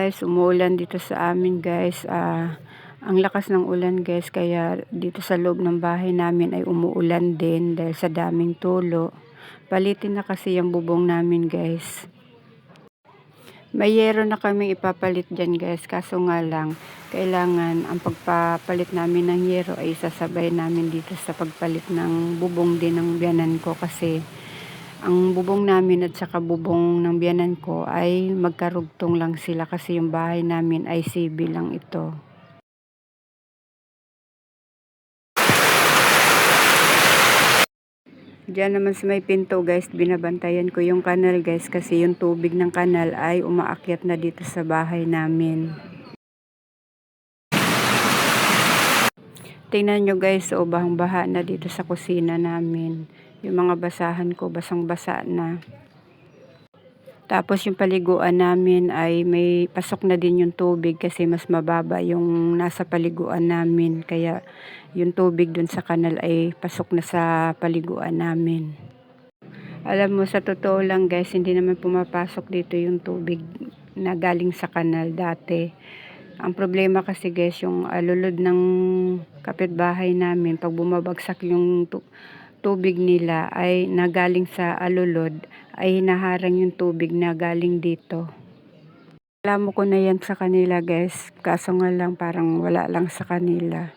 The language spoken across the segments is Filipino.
guys, umuulan dito sa amin guys. Ang lakas ng ulan guys, kaya dito sa loob ng bahay namin ay umuulan din dahil sa daming tulo. Palitin na kasi yung bubong namin guys. May yero na kaming ipapalit dyan guys, kaso nga lang, kailangan ang pagpapalit namin ng yero ay sasabay namin dito sa pagpalit ng bubong din ng biyanan ko kasi ang bubong namin at saka bubong ng biyanan ko ay magkarugtong lang sila kasi yung bahay namin ay CB lang ito. Diyan naman sa may pinto guys, binabantayan ko yung kanal guys kasi yung tubig ng kanal ay umaakyat na dito sa bahay namin. Tingnan nyo guys, bahang-baha na dito sa kusina namin. Yung mga basahan ko, basang-basa na. Tapos yung paliguan namin ay may pasok na din yung tubig kasi mas mababa yung nasa paliguan namin. Kaya yung tubig dun sa kanal ay pasok na sa paliguan namin. Alam mo, sa totoo lang guys, hindi naman pumapasok dito yung tubig na galing sa kanal dati. Ang problema kasi guys, yung alulod ng kapitbahay namin, pag bumabagsak yung tubig nila ay nagaling sa alulod, ay hinaharang yung tubig na galing dito. Alam mo ko na yan sa kanila guys, kaso nga lang parang wala lang sa kanila.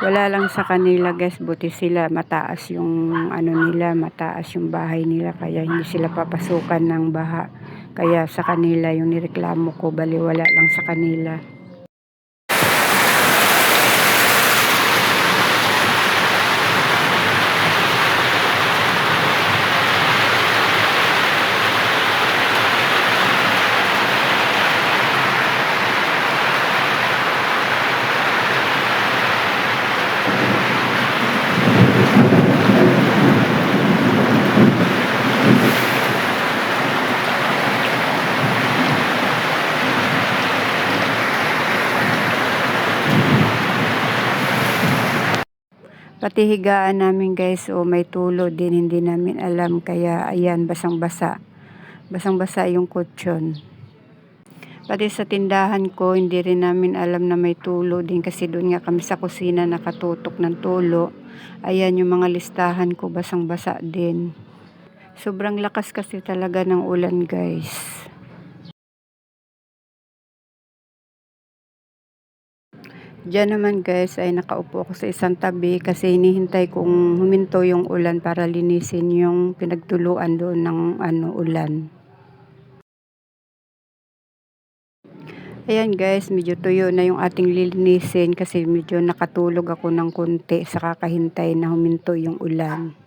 Wala lang sa kanila guys, buti sila mataas yung mataas yung bahay nila kaya hindi sila papasukan ng baha. Kaya sa kanila yung nireklamo ko, baliwala lang sa kanila. Pati higaan namin guys, may tulo din, hindi namin alam. Kaya ayan, basang-basa. Basang-basa yung kutsyon. Pati sa tindahan ko, hindi rin namin alam na may tulo din. Kasi doon nga kami sa kusina nakatutok ng tulo. Ayan yung mga listahan ko, basang-basa din. Sobrang lakas kasi talaga ng ulan guys. Diyan naman guys ay nakaupo ako sa isang tabi kasi hinihintay kong huminto yung ulan para linisin yung pinagtuluan doon ng ulan. Ayan guys, medyo tuyo na yung ating lilinisin kasi medyo nakatulog ako ng konti sa kakahintay na huminto yung ulan.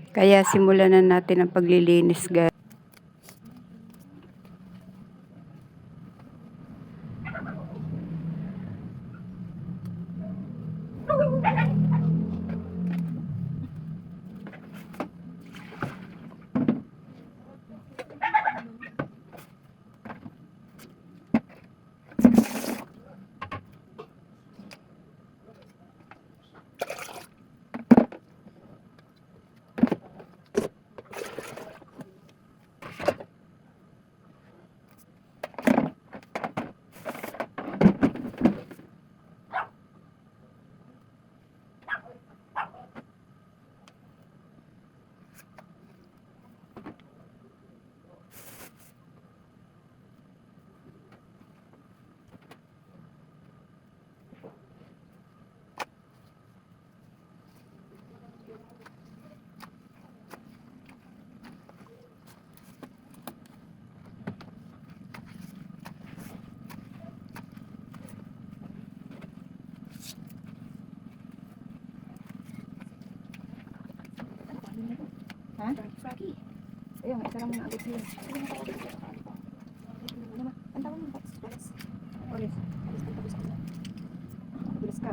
Kaya simulan na natin ang paglilinis guys. Ha? Froggy. Ayun, isa lang muna agad sila. Ang tawag mo, Polis. Polis. Polis ka. Polis ka.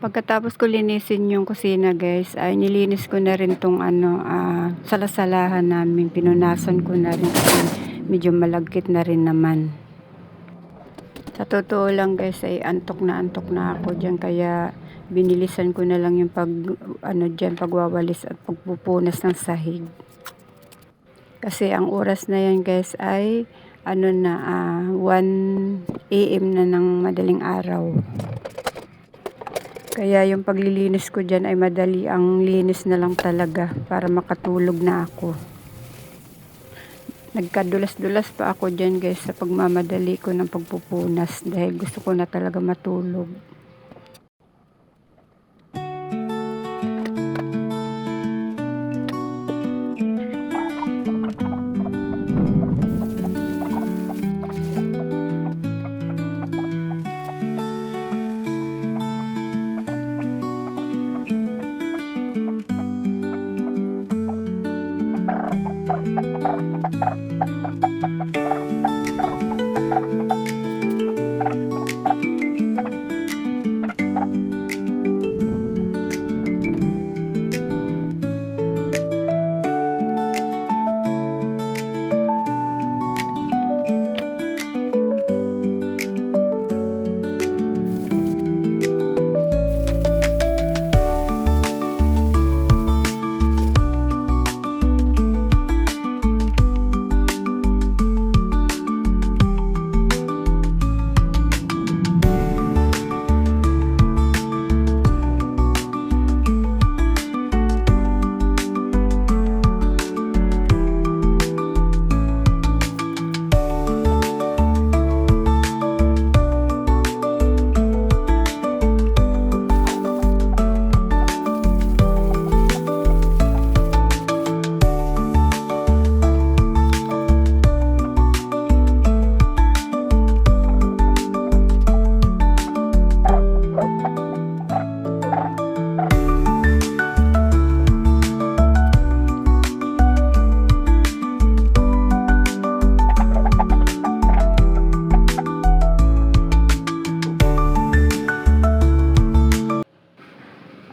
Pagkatapos ko linisin yung kusina guys, ay nilinis ko na rin tong salasalahan namin. Pinunasan ko na rin kasi medyo malagkit na rin naman. Sa totoo lang guys ay antok na ako dyan, kaya binilisan ko na lang yung pagwawalis at pagpupunas ng sahig. Kasi ang oras na yan guys ay 1 AM na ng madaling araw. Kaya yung paglilinis ko dyan ay madali ang linis na lang talaga para makatulog na ako. Nagkadulas-dulas pa ako dyan guys sa pagmamadali ko ng pagpupunas dahil gusto ko na talaga matulog.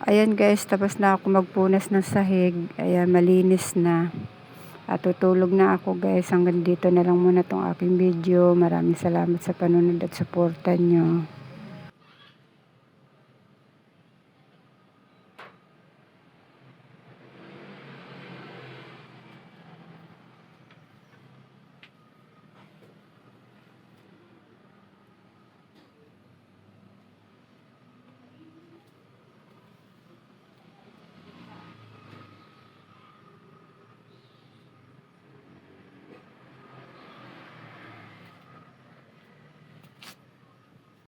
Ayan guys, tapos na ako magpunas ng sahig. Ayan, malinis na. At tutulog na ako guys. Hanggang dito na lang muna tong aking video. Maraming salamat sa panunod at suporta nyo.